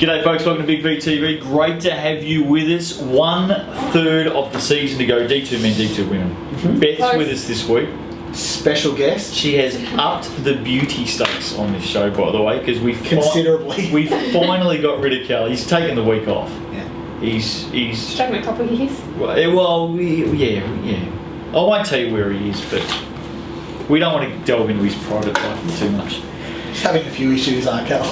G'day folks, welcome to Big V TV. Great to have you with us. 1/3 of the season to go. D2 men, D2 women. Beth's with us this week. Special guest. She has upped the beauty stakes on this show, by the way, because we finally got rid of Cal. He's taken the week off. Yeah. He's taken a couple of years. Well, yeah. I won't tell you where he is, but we don't want to delve into his private life too much. He's having a few issues, aren't Cal?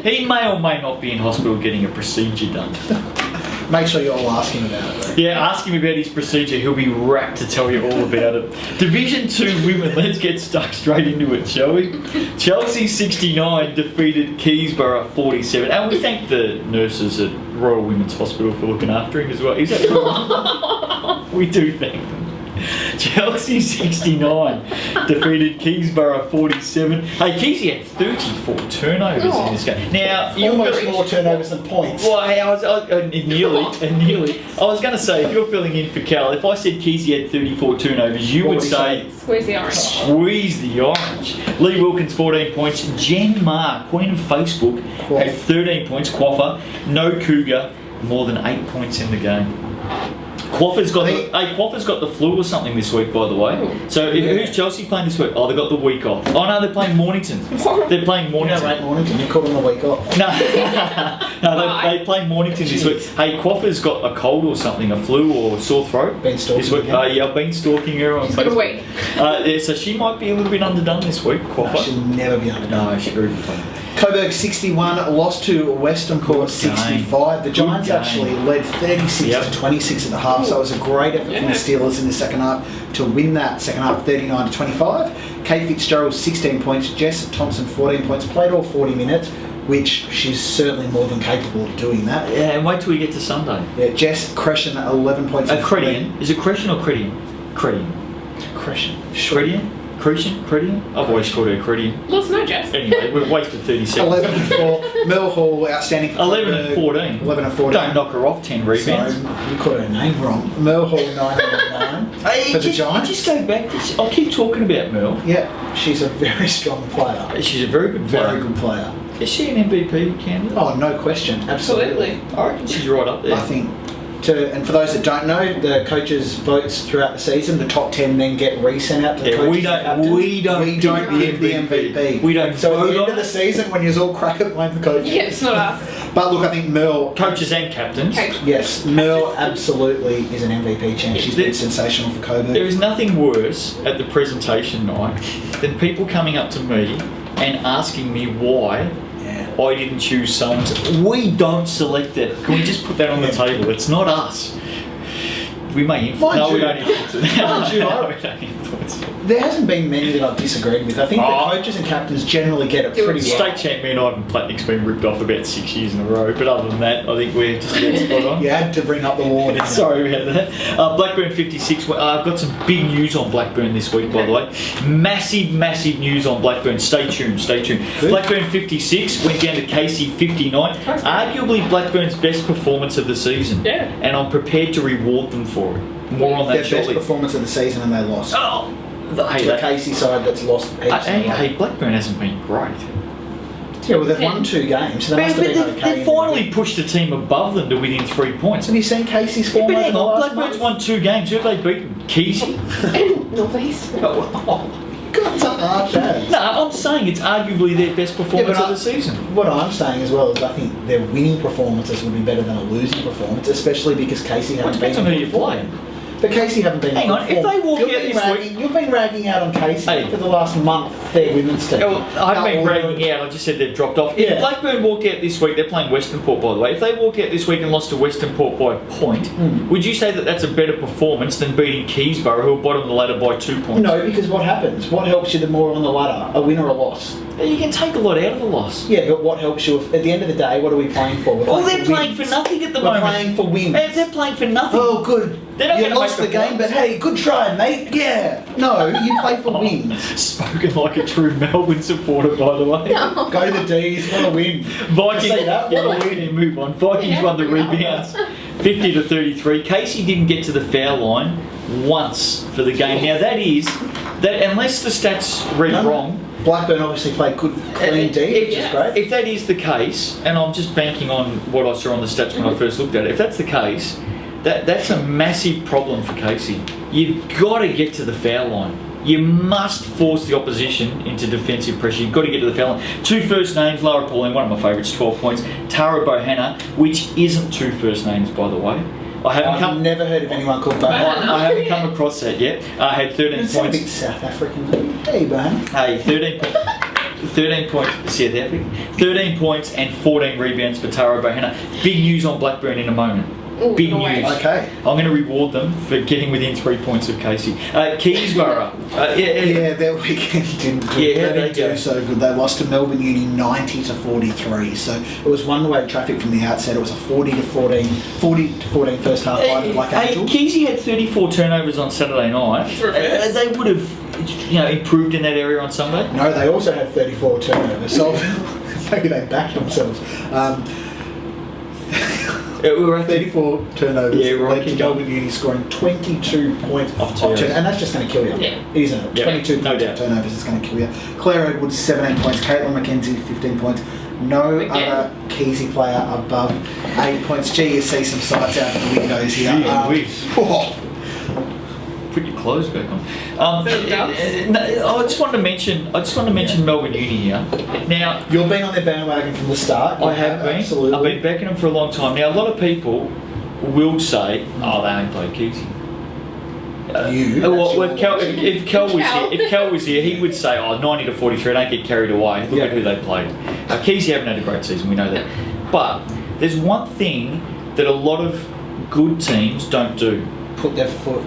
He may or may not be in hospital getting a procedure done. Make sure you all ask him about it. Though. Yeah, ask him about his procedure. He'll be rapt to tell you all about it. Division 2 women, let's get stuck straight into it, shall we? Chelsea 69 defeated Keysborough 47. And we thank the nurses at Royal Women's Hospital for looking after him as well. Is that true? We do thank them. Chelsea 69 defeated Keysborough 47. Hey, Keysy had 34 turnovers in this game. Now, you almost more turnovers than points. Well, hey, nearly. I was going to say, if you're filling in for Cal, if I said Keysy had 34 turnovers, you would say squeeze the orange. Squeeze the orange. Lee Wilkins 14 points. Jen Ma, Queen of Facebook, had 13 points. Quaffer, no Cougar, more than 8 points in the game. Quaffer's got the flu or something this week, by the way. So who's Chelsea playing this week? Oh, they got the week off. Oh no, they're playing Mornington. They're playing Mornington. No, Mornington. You called them the week off. No, they play Mornington this week. Hey, Quaffer's got a cold or something, a flu or sore throat. Been stalking this week. Yeah, I've been stalking her on Facebook. So she might be a little bit underdone this week, Quaffer. No, she'll never be underdone. No, she'll be playing. Coburg 61 lost to Western Port 65. The Giants actually led 36 to 26 at the half, so it was a great effort from the Steelers in the second half to win that second half 39 to 25. Kate Fitzgerald 16 points, Jess Thompson 14 points, played all 40 minutes, which she's certainly more than capable of doing that. Yeah, and wait till we get to Sunday. Yeah, Jess Crescent 11 points. Credian. Is it Crescent or Credian? Credian. Credian? Credian? I've always called her Credian. Let's know, Jess. Anyway, we've wasted 30 seconds. 11 and 4. Mel Hall, outstanding. 11 and 14. 11 and 14. Don't knock her off 10 rebounds. So, you called her name wrong. Mel Hall 9 and 9. Hey, for the Giants. Just go back. I'll keep talking about Mel. Yeah, she's a very strong player. She's a very good player. Very good player. Is she an MVP candidate? Oh, no question. Absolutely. I reckon she's right up there. I think. And for those that don't know, the coaches' votes throughout the season, the top 10 then get resent out to the coaches. We don't give the MVP. We don't. So at the end of the season, when you all crack it, blame the coaches. Yeah, it's not us. But look, I think Merle... Coaches and captains. Yes, Merle absolutely is an MVP chance. She's been sensational for Coburg. There is nothing worse at the presentation night than people coming up to me and asking me why I didn't choose Suns. We don't select it. Can we just put that on the table? It's not us. We may influence. No, we don't influence it. There hasn't been many that I've disagreed with. I think the coaches and captains generally get it pretty well. State champion Ivan Platnick's been ripped off about 6 years in a row, but other than that, I think we're just about spot on. You had to bring up the war. Sorry about that. Blackburn 56. I've got some big news on Blackburn this week, by the way. Massive news on Blackburn. Stay tuned. Good. Blackburn 56 went down to Casey 59. Arguably Blackburn's best performance of the season. Yeah. And I'm prepared to reward them for it. More on that Their shortly. best performance of the season and they lost. Oh! The Casey side that's lost. Hey, Blackburn hasn't been great. Yeah, well, they've won 2 games, so they must have been okay. They finally pushed a team above them to within 3 points. Have you seen Casey's form? But hang on, Blackburn's won 2 games. Who have they beaten? Kesey? And North East. No, I'm saying it's arguably their best performance of the season. What I'm saying as well is I think their winning performances would be better than a losing performance, especially because Casey haven't been. Depends on who you're playing. But Casey haven't been. Hang on, if they walk out this week, you've been ragging out on Casey for the last month. Their women's team. I haven't been ragging out. I just said they've dropped off. If Blackburn walk out this week, they're playing Western Port, by the way. If they walk out this week and lost to Western Port by a point, would you say that that's a better performance than beating Keysborough, who are bottom of the ladder by 2 points? No, because what happens? What helps you the more on the ladder? A win or a loss? You can take a lot out of the loss. Yeah, but what helps you? At the end of the day, what are we playing for? They're playing for nothing at the moment. We're playing for wins. They're playing for nothing. Oh, good. You lost the game, but hey, good try, mate. Yeah. No, you play for wins. Spoken like a true Melbourne supporter, by the way. No. Go the D's. What a win. Vikings. Say that. What a win. And move on. Vikings won the rebounds. 50 to 33. Casey didn't get to the foul line once for the game. Now that unless the stats read wrong. Blackburn obviously played good, clean D, which is great. If that is the case, and I'm just banking on what I saw on the stats when I first looked at it, if that's the case, that's a massive problem for Casey. You've got to get to the foul line. You must force the opposition into defensive pressure. You've got to get to the foul line. 2 first names, Lara Pauline, one of my favourites, 12 points. Tara Bohanna, which isn't 2 first names, by the way. I've never heard of anyone called Bohanna. I haven't come across that yet. I had 13 It's points. a bit South African. Hey, Bohanna. Hey, 13 points, South Africa. 13 points and 14 rebounds for Tara Bohanna. Big news on Blackburn in a moment. Ooh, Big no news. way. Okay. I'm going to reward them for getting within 3 points of Casey. Keysborough. Yeah, their weekend didn't do so good. They lost to Melbourne Uni 90 to 43. So it was one-way traffic from the outset. It was a 40 to 14 first half by the Black Angels. Keysy had 34 turnovers on Saturday night. They would have, improved in that area on Sunday. No, they also had 34 turnovers. So maybe they backed themselves. We were at 34 turnovers. Yeah, we're led to Melbourne Uni scoring 22 points off turnovers. And that's just going to kill you, isn't it? Yeah, 22 points off turnovers is going to kill you. Claire Edwards, 17 points. Caitlin McKenzie, 15 points. No other Keysy player above 8 points. Gee, you see some sights out of the windows here. Put your clothes back on. I just wanted to mention Melbourne Uni here. Now, you've been on their bandwagon from the start. I have been. Absolutely. I've been backing them for a long time. Now, a lot of people will say, "Oh, they ain't played Keysy." If Kel was here, he would say, "Oh, 90 to 43. Don't get carried away. Look at who they played." Keysy haven't had a great season. We know that. But there's one thing that a lot of good teams don't do. Put their foot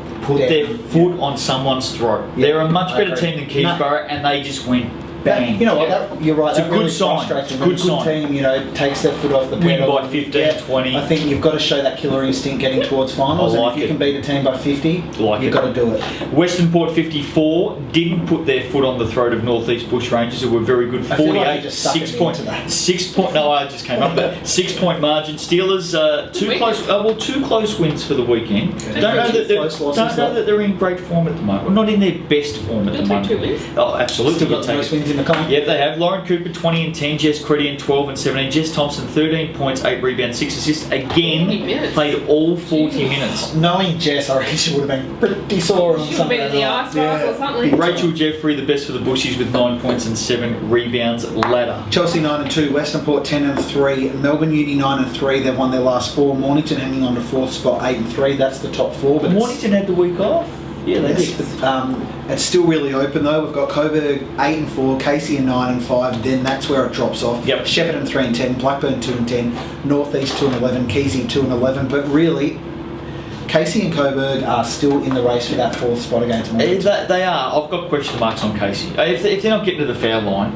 on someone's throat. They're a much better team than Keysborough, and they just went bang. You know what? You're right. It's a good sign. It's a good team, takes their foot off the pedal. Win by 15, 20. I think you've got to show that killer instinct getting towards finals. And if you can beat a team by 50, you've got to do it. Western Port 54 didn't put their foot on the throat of North East Bushrangers, who were very good. 48, 6 points. 6 point. No, I just came up with 6 point margin. Steelers two close wins for the weekend. Don't know that they're in great form at the moment. Well, not in their best form at the moment. 2 wins. Oh, absolutely. Still got the most wins in the comp. Yeah, they have. Lauren Cooper 20 and 10, Jess Credian 12 and 17, Jess Thompson 13 points, 8 rebounds, 6 assists. Again, played all 40 minutes. Knowing Jess, I reckon she would have been pretty sore on She would have been in the ice or something. Rachel Jeffrey, the best for the Bushies, with 9 points and 7 rebounds. Ladder. Chelsea 9 and 2, Western Port 10 and 3, Melbourne Uni 9 and 3. They've won their last 4. Mornington hanging on to 4th spot, 8 and 3. That's the top 4. But Mornington had the week off. Yeah, they did. It's still really open though. We've got Coburg 8 and 4, Casey 9 and 5. Then that's where it drops off. Yep. Shepparton 3 and 10, Blackburn 2 and 10, North East 2 and 11, Keysy 2 and 11. But really, Casey and Coburg are still in the race for that 4th spot against Mornington. They are. I've got question marks on Casey. If they're not getting to the foul line,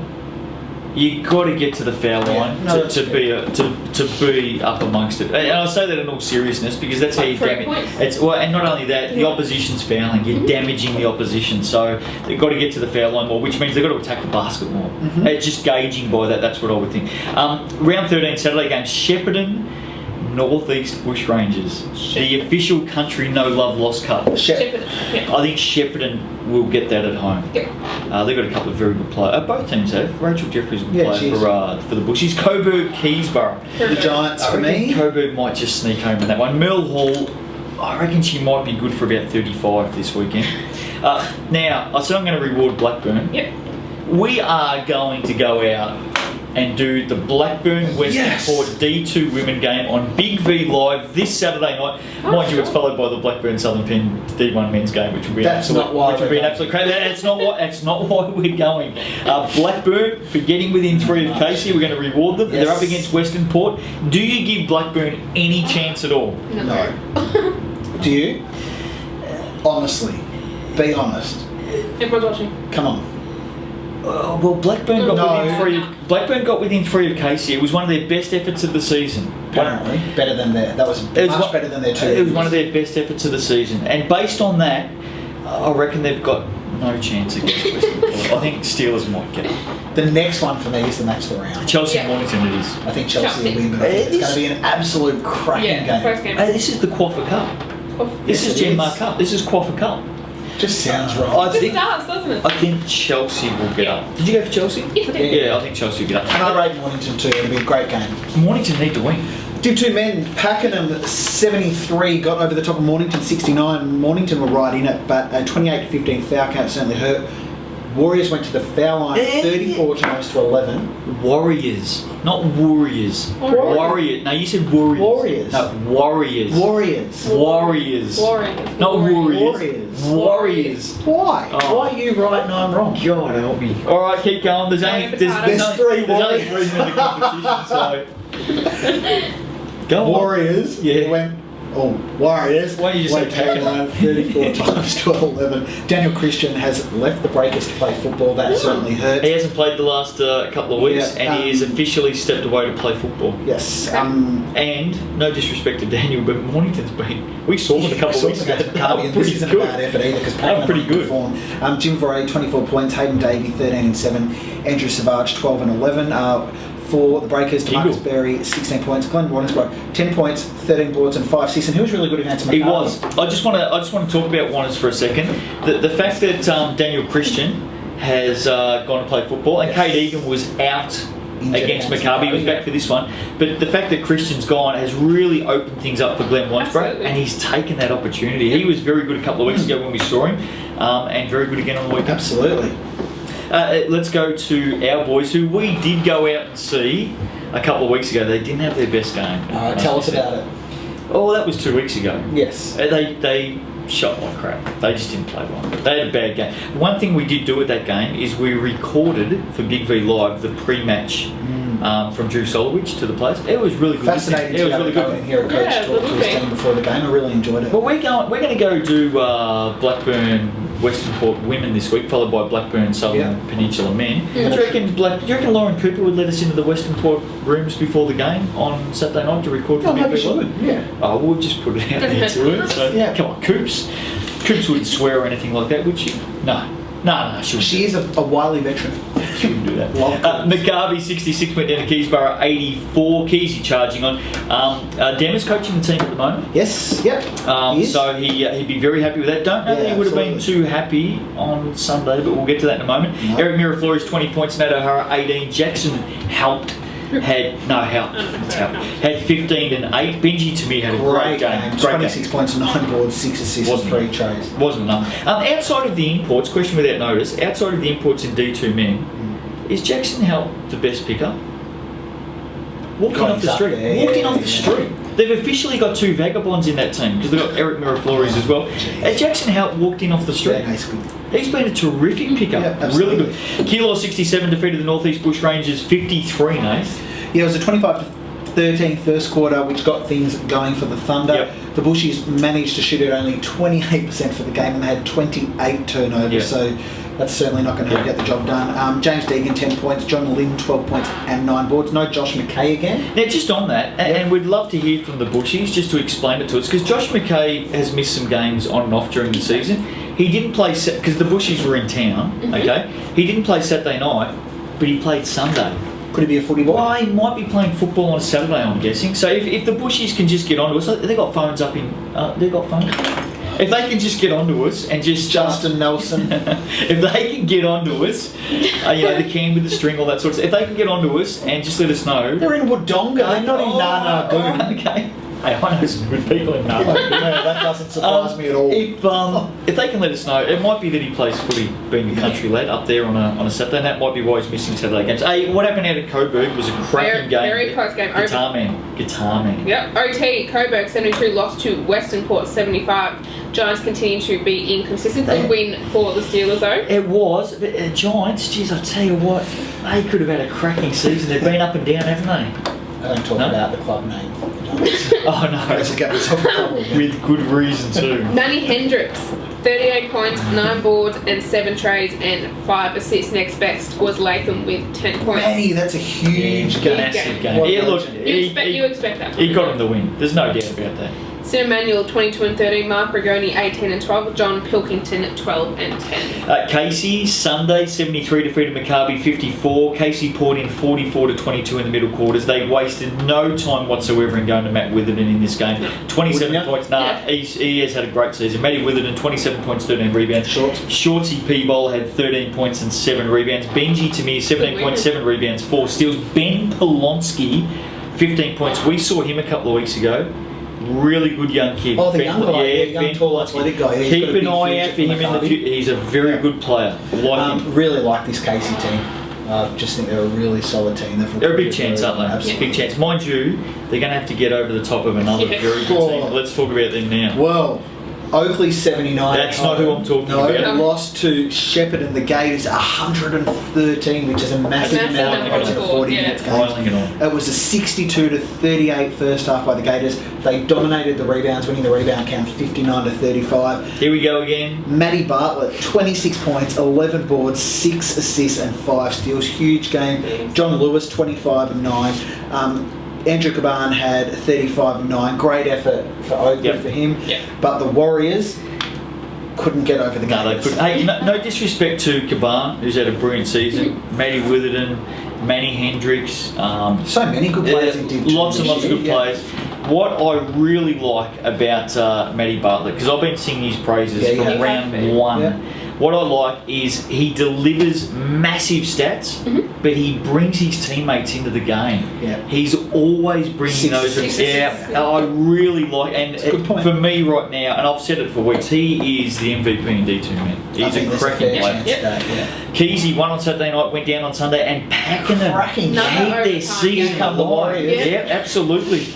you got to get to the foul line to be up amongst it. And I say that in all seriousness because that's how you damage. And not only that, the opposition's fouling. You're damaging the opposition, so they've got to get to the foul line more, which means they've got to attack the basket more. It's just gauging by that. That's what I would think. Round 13 Saturday game, Shepparton. North East Bushrangers, the official country no love lost cup. Shepparton. I think Shepparton will get that at home. Yeah. They've got a couple of very good players. Both teams have. Rachel Jeffries will play for the Bushies. Coburg, Keysborough. The Giants for me. Coburg might just sneak home in that one. Mill Hall, I reckon she might be good for about 35 this weekend. Now, I said I'm going to reward Blackburn. Yep. We are going to go out and do the Blackburn Western Port D2 women game on Big V Live this Saturday night. Mind you, it's followed by the Blackburn Southern Pen D1 men's game, which will be an absolute crazy. That's not why we're going. Blackburn for getting within 3 of Casey. We're going to reward them. They're up against Western Port. Do you give Blackburn any chance at all? No. Do you? Honestly, be honest. Everyone's watching. Come on. Well, Blackburn got within 3 of Casey. It was one of their best efforts of the season. Apparently, better than their. That was much better than their 2. It was one of their best efforts of the season, and based on that, I reckon they've got no chance against Western Port. I think Steelers might get it. The next one for me is the match of the round. Chelsea Yeah. Mornington it is. I think Chelsea Chelsea. will win, but I think it's going to be an absolute cracking Yeah, game. first game. Hey, this is the Quaffer Cup. This Yes, is it Genmar is. Cup. This is Quaffer Cup. Just sounds right. I It think does, doesn't it? I think Chelsea will get up. Did you go for Chelsea? Yes, I did. Yeah, I think Chelsea will get up. And I rate Mornington too. It'll be a great game. Mornington need to win. Div 2 men, Pakenham 73 got over the top of Mornington 69. Mornington were right in it, but a 28-15 foul count certainly hurt. Warriors went to the foul line 34 times to 11. Warriors, not Warriors. Warriors. Warrior. No, you said Warriors. Warriors. No, Warriors. Warriors. Warriors. Warriors. Not Warriors. Warriors. Warriors. Why? Oh. Why are you right and I'm wrong? God help me. All right, keep going. There's only There's three there's only Warriors. three in the competition, so go on. Warriors. Yeah. Went. Oh, Warriors. Why don't you just went say Pakenham? 34 times to 11. Daniel Christian has left the Breakers to play football. That certainly hurt. He hasn't played the last couple of weeks, Yeah, and he has officially stepped away to play football. Yes. And no disrespect to Daniel, but Mornington's been. We saw him a couple of weeks ago. They were This pretty isn't a good. bad effort either because They were pretty good. Form. Jim Vorey 24 points, Hayden Davey 13 and 7, Andrew Savage 12 and 11. For the Breakers, Eagle. Demarcus Berry 16 points, Glenn Warnersborough 10 points, 13 boards and 5 assists, and he was really good against He McCarthy. was. I just want to talk about Warners for a second. The fact that Daniel Christian has gone to play football, and Yes. Kate Egan was out Injured against against Maccabi. He was Maccabi, back for this one. But the fact that Christian's gone has really opened things up for Glenn Warnersborough, Absolutely. and he's taken that opportunity. He was very good a couple of weeks ago when we saw him, and very good again on the weekend. Absolutely. Let's go to our boys, who we did go out and see a couple of weeks ago. They didn't have their best game. Tell us about it. Oh, that was 2 weeks ago. Yes. They shot like crap. They just didn't play well. They had a bad game. One thing we did do at that game is we recorded for Big V Live the pre-match from Drew Solowich to the players. It was really good. Fascinating It to was have really a go good. in here, a coach Yeah, talk to his absolutely. team before the game. I really enjoyed it. But we're going to go do Blackburn Western Port women this week, followed by Blackburn Southern Yeah. Peninsula men. Yeah. Do you reckon Lauren Cooper would let us into the Western Port rooms before the game on Saturday night to record for Oh, Big maybe V she Live? would, yeah. Oh, we'll just put it out there to her. So Yeah. come on, Coops. Coops wouldn't swear or anything like that, would she? No, she wouldn't. She is a wily veteran. She wouldn't do that. Love Maccabi 66 went down to Keysborough 84. Keysy charging on. Demmer's coaching the team at the moment. Yes, yep. He is. So he'd be very happy with that. Don't know Yeah, that he would have been absolutely. too happy on Sunday, but we'll get to that in a moment. No. Eric Miraflores 20 points, Nat O'Hara 18. Jackson helped. Had 15 and 8. Benji to me had a great game. Great 26 game. points, 9 boards, 6 assists, Wasn't 3 enough. trays. Wasn't enough. Outside of the imports, question without notice, outside of the imports in D2 men, is Jackson Help the best picker? Walking God, off he's the up street. there, Walking yeah, off the yeah. street. They've officially got 2 vagabonds in that team because they've got Eric Miraflores as well. Jackson Help walked in off the street. Yeah, no, he's good. He's been a terrific picker. Yeah, really absolutely. good. Kilo 67 defeated the North East Bush Rangers 53, Nath. Yeah, it was a 25-13 first quarter, which got things going for the Thunder. Yep. The Bushies managed to shoot at only 28% for the game and they had 28 turnovers, Yep. so that's certainly not going to get the job done. James Deegan, 10 points, John Lynn, 12 points and 9 boards. No Josh McKay again. Now, just on that, and we'd love to hear from the Bushies just to explain it to us, because Josh McKay has missed some games on and off during the season. He didn't play, because the Bushies were in town, okay? He didn't play Saturday night, but he played Sunday. Could he be a footy boy? Well, he might be playing football on a Saturday, I'm guessing. So if the Bushies can just get onto us, they've got phones up in, they've got phones. If they can just get onto us and just Justin Nelson. if they can get onto us, the can with the string, all that sort of stuff. If they can get onto us and just let us know. They're in Wodonga, they're not in Nana Goon. Okay. Hey, I know some good people in Nana. Yeah, that doesn't surprise me at all. If they can let us know, it might be that he plays footy, being a country lad, up there on a Saturday, and that might be why he's missing Saturday games. Hey, what happened out at Coburg was a cracking game. Very close game. Guitar man. Yep. OT, Coburg 72 lost to Western Port 75. Giants continue to be inconsistent. Good win for the Steelers though. It was, but Giants, geez, I tell you what, they could have had a cracking season. They've been up and down, haven't they? I don't talk No? about the club name. Oh no, Let's get myself in trouble. with good reason too. Manny Hendricks, 38 points, 9 boards and 7 trays and 5 assists. Next best was Latham with 10 points. Manny, that's a huge game. Massive game. game. What Yeah, look, legend. You expect that. he got him the win. There's no doubt about that. St Emmanuel 22 and 13, Mark Rigoni 18 and 12, John Pilkington 12 and 10. Casey, Sunday, 73 defeated Maccabi 54. Casey poured in 44 to 22 in the middle quarters. They wasted no time whatsoever in going to Matt Witherden in this game. 27 points. He has had a great season. Matty Witherden, 27 points, 13 rebounds. Shorty Peeble had 13 points and 7 rebounds. Benji Tamir, 17 points, 7 rebounds, 4 steals. Ben Polonsky, 15 points. We saw him a couple of weeks ago. Really good young kid. Oh, the young guy, young tall athletic guy. Yeah, keep an eye out for him in the future. He's a very good player. Really like this Casey team. Just think they're a really solid team. They're a big chance, aren't they? Absolutely. Big chance. Mind you, they're going to have to get over the top of another very good team. Let's talk about them now. Well, Oakley 79. That's not who I'm talking about. Lost to Shepparton. The Gators 113, which is a massive amount in a 40 minutes game. It was a 62 to 38 first half by the Gators. They dominated the rebounds, winning the rebound count 59 to 35. Here we go again. Matty Bartlett, 26 points, 11 boards, 6 assists and 5 steals. Huge game. John Lewis, 25 and 9. Andrew Caban had 35 and 9. Great effort for Oakley for him. But the Warriors couldn't get over the Gators. They couldn't. Hey, no disrespect to Caban, who's had a brilliant season. Matty Witherden, Manny Hendricks. So many good players he did. Lots and lots of good players. What I really like about Matty Bartlett, because I've been singing his praises from round one. Yeah. What I like is he delivers massive stats, but he brings his teammates into the game. Yeah. He's always bringing those. I really like, and for me right now, and I've said it for weeks, he is the MVP in D2, man. He's a cracking player. Keezy won on Saturday night, went down on Sunday, and Pakenham keep their season alive. Yeah, absolutely.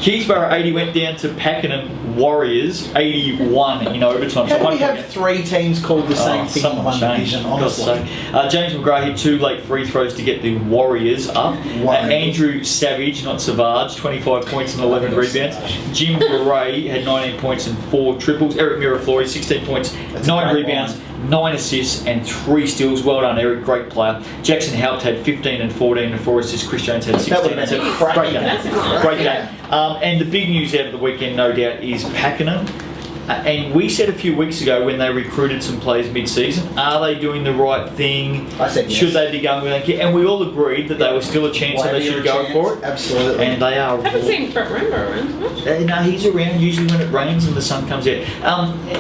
Keysborough 80 went down to Pakenham Warriors 81 in overtime. How do we have 3 teams called the same thing in one division, honestly? James McGrath hit 2 late free throws to get the Warriors up. Andrew Savage, not Savage, 25 points and 11 rebounds. Jim Beret had 19 points and 4 triples. Eric Miraflores, 16 points, 9 rebounds. 9 assists and 3 steals. Well done, Eric. Great player. Jackson Haupt had 15 and 14 and 4 assists. Chris Jones had 16. That's a great game. Great game. And the big news out of the weekend, no doubt, is Pakenham. And we said a few weeks ago when they recruited some players mid-season, are they doing the right thing? I said yes. Should they be going with that? And we all agreed that they were still a chance and they should go for it. Absolutely. And they are. I haven't seen Brett Rainbow around much. No, he's around usually when it rains and the sun comes out.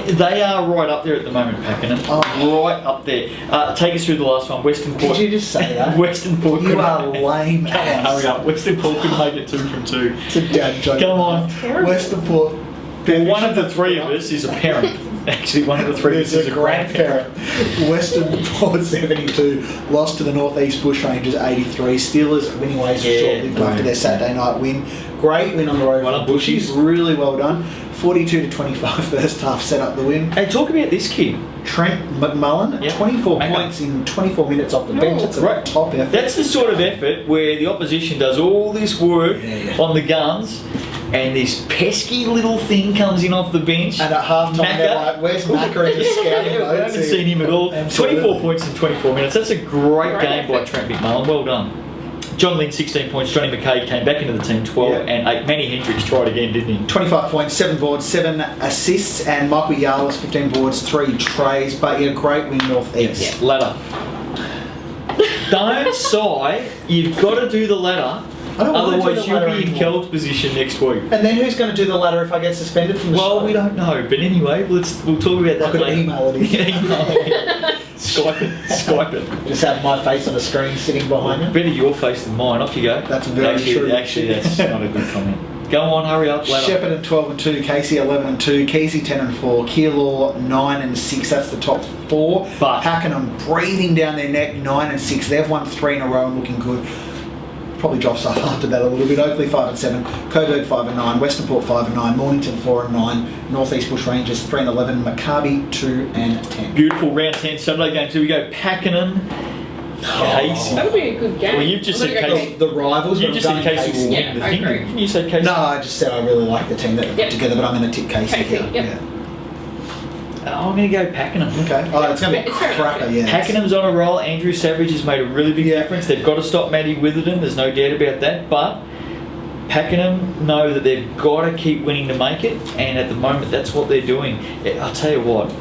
They are right up there at the moment, Pakenham. Right up there. Take us through the last one. Western Port. Did you just say that? Western Port. You are lame. Hurry up. Western Port could make it 2 from 2. It's a dad joke. Come on. Western Port. Well, one of the 3 of us is a parent. Actually, one of the 3 of us is a grandparent. Western Port 72 lost to the Northeast Bushrangers 83. Steelers winning ways shortly after their Saturday night win. Great win on the road for the Bushies. Really well done. 42 to 25 first half set up the win. Hey, talk about this kid. Trent McMullen, 24 points in 24 minutes off the bench. It's a top effort. That's the sort of effort where the opposition does all this work on the guns. And this pesky little thing comes in off the bench. And at half time, they're like, where's Macca in the scouting mode? I haven't seen him at all. Absolutely. 24 points in 24 minutes. That's a great game by Trent McMullen. Well done. John Lynn, 16 points. Johnny McKay came back into the team, 12 and 8. Manny Hendricks tried again, didn't he? 25 points, 7 boards, 7 assists. And Michael Yarlis, 15 boards, 3 trays. But great win Northeast. Ladder. Don't sigh. You've got to do the ladder. Otherwise, you'll be in Kel's position next week. And then who's going to do the ladder if I get suspended from the show? Well, we don't know. But anyway, we'll talk about that later. Email it in. Skype it. Just have my face on the screen sitting behind you. Better your face than mine. Off you go. That's very true. Actually, that's not a good comment. Go on, hurry up. Shepparton 12 and 2, Casey 11 and 2, Casey 10 and 4, Keilor 9 and 6. That's the top 4. But Pakenham breathing down their neck, 9 and 6. They've won 3 in a row and looking good. Probably drops off after that a little bit. Oakley 5 and 7, Coburg 5 and 9, Western Port 5 and 9, Mornington 4 and 9, Northeast Bushrangers 3 and 11, Maccabi 2 and 10. Beautiful round 10 Saturday games. Here we go. Pakenham. Casey. That would be a good game. Well, you've just said Casey. The rivals. You just said Casey will win the thing. Didn't you say Casey? No, I just said I really like the team that put together, but I'm going to tip Casey here. Yep. I'm going to go Pakenham. Okay. Oh, it's going to be a cracker, yeah. Pakenham's on a roll. Andrew Savage has made a really big difference. They've got to stop Matty Witherden. There's no doubt about that. But Pakenham know that they've got to keep winning to make it, and at the moment that's what they're doing. I'll tell you what,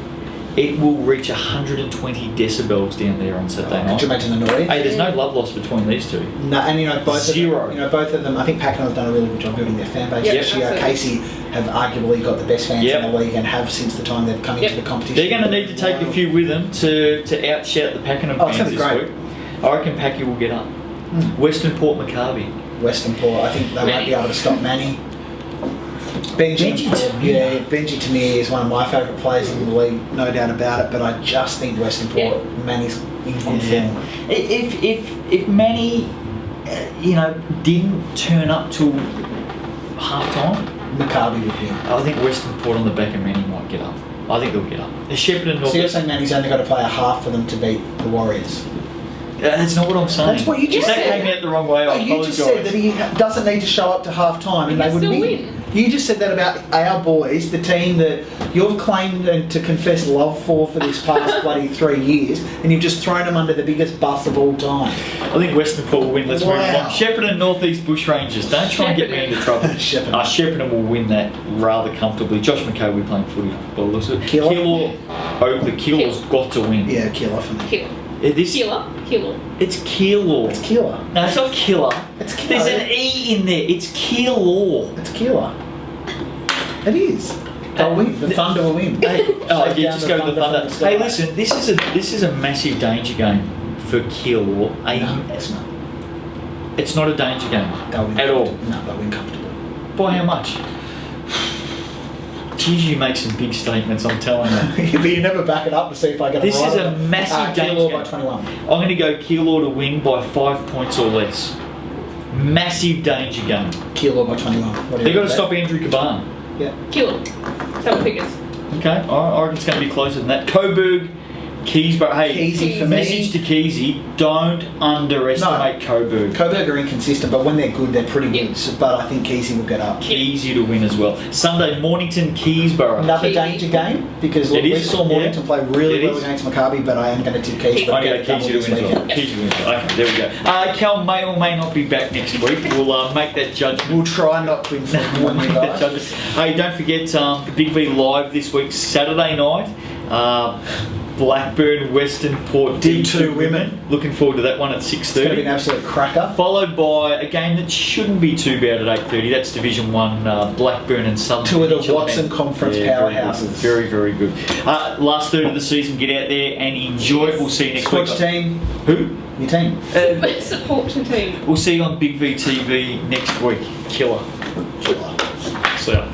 it will reach 120 decibels down there on Saturday night. Could you imagine the noise? Hey, there's no love lost between these two. No, and both Zero. Of them, both of them. I think Pakenham have done a really good job building their fan base Yep, this year. absolutely. Casey have arguably got the best fans Yep. in the league and have since the time they've come into the competition. They're going to need to take a few with them to outshout the Pakenham Oh, it's fans gonna be this great. week. I reckon Packy will get up. Western Port Maccabi. Western Port. I think they won't be able to stop Manny. Benji Tamir is one of my favourite players in the league, no doubt about it. But I just think Western Port, Manny's in good form. If Manny, didn't turn up till half time, Maccabi would win. I think Western Port on the back of Manny might get up. I think they'll get up. The Shepparton North. So you're saying Manny's only got to play a half for them to beat the Warriors? That's not what I'm saying. That's what you just That said. came out the wrong way. I You apologise. just said that he doesn't need to show up to half time and He they can would still win. win. You just said that about our boys, the team that you've claimed and to confess love for this past bloody 3 years, and you've just thrown them under the biggest bus of all time. I think Western Port will win. Let's move Wow. on. Shepparton North East Bushrangers. Don't try and get me into trouble. Shepparton. Shepparton will win that rather comfortably. Josh McKay will be playing footy. By the looks of it. Keeler? Oakley. Keeler's got to win. Yeah, killer for me. Killer. This, Killer. Killer. it's Keeler. It's killer. No, it's not Killer. It's Keeler. There's an E in there. It's Keeler. It's killer. It is. They'll win. The Thunder will win. Hey, oh, Shake yeah, down just go with the Thunder. from the sky. Hey, listen, this is a massive danger game for Keeler. No, it's not. It's not a danger game They'll win at all. No, they'll win comfortably. By how much? Geez, you make some big statements, I'm telling you. But you never back it up to see if I get This it right. is a massive danger Keilor game. by 21. I'm going to go Keilor to win by 5 points or less. Massive danger game. Keilor by 21. What do you They've got to think, stop Andrew Caban. Yeah. Killer. Double figures. Okay, I reckon it's going to be closer than that. Coburg, Keysborough. Hey, Keysy for me. message to Keysy, don't underestimate Coburg. Coburg are inconsistent, but when they're good, they're pretty good. So, but I think Keysy will get up. Keysy to win as well. Sunday, Mornington, Keysborough. Another Keysy. danger game because It we is, saw Mornington yeah. play really It well is. against Maccabi, but I am going to tip Keysy. I'm going to go Keysy to win as well. Keysy to win as well. Okay, there we go. Cal may or may not be back next week. We'll make that judgment. We'll try not to inform We'll you make that guys. judgment. Hey, don't forget the Big V Live this week, Saturday night. Blackburn, Western Port, D2 women. Looking forward to that one at It's going to be an 6:30. absolute cracker. Followed by a game that shouldn't be too bad at 8:30. That's Division 1, Blackburn and Southern. Two of the Peninsula. Watson Conference very powerhouses. good. Very, very good. Last third of the season, get out there and enjoy it. We'll see you next Squad week. team. Who? Your team. Support your team. We'll see you on Big V TV next week. Killer. Killer. See ya.